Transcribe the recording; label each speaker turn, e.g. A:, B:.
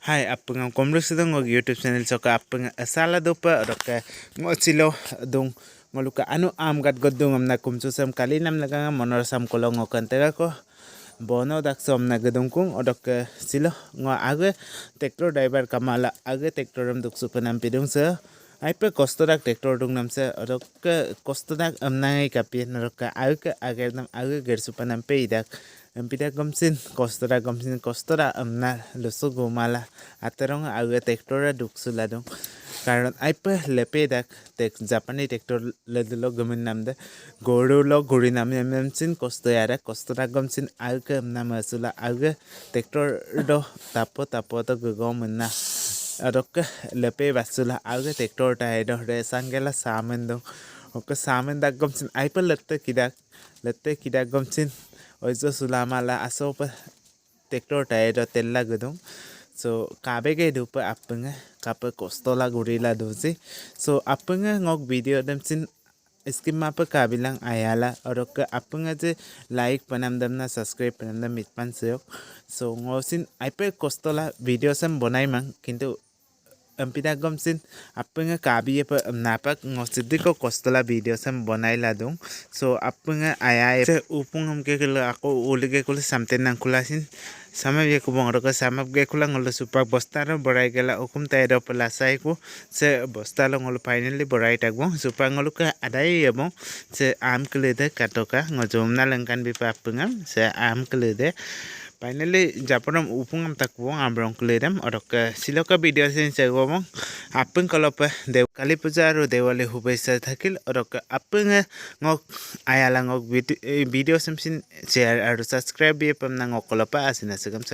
A: Hai apeng komrek sedang ngog YouTube channel soka apeng asala dopa roka ngocilo dong ngoluka anu am gat godung amna kumchu sam kali nam laga monor sam kolong ngokan tega ko bono dak som na gedung kung odok silo ngo age tractor driver kamala age tractor ram duk supanam pidung se aipe kostodak tractor dung nam se odok kostodak amnai kapi roka age ager nam age ger supanam pe idak Empida gomsin kostora amna lusu gumala aterong aga tektora duksula dong karon aipa lepedak tek Japani tektor ledulo gumin namde goru lo guri namsin kostoyara kostora gomsin aga amna masula aga tektor do tapo to gugom na adok lepe basula aga tektor ta edo re sangela samen dong oke samen dak gomsin aipa lette kidak gomsin Oizo sulamala asopa tektor tayo tella gudong so kabe ge dupa apunga kapa kostola gorila dozi so apunga ngok video damsin skim mapa kabilang ayala orok apunga je like panamdam na subscribe panamdam mitpan seyok so ngosin aipe kostola video sam bonai mang kintu Ampida gomsin apunga kabi pa napak ngosidi ko kostola video sam bonai ladung so apunga ayai se upung hamke kala ako ulige kula samten nang kulasin sama ye ko bongro ka sama ge kula ngolo supak bostaro borai gela ukum tayro pelasai ko se bostalo ngolo finally borai tagbo supak ngolo ka adai yabo se am klede katoka ngojomna langkan bipa apunga se am klede Finally, Japanam upung takbong ambrong kuledam orok siloka video sin segomong apeng kalau pa dew kali puja ro dewale hubesa thakil orok apeng ngok ayala ngok video samsin share aru subscribe ye pamna ngok kalau pa asina segam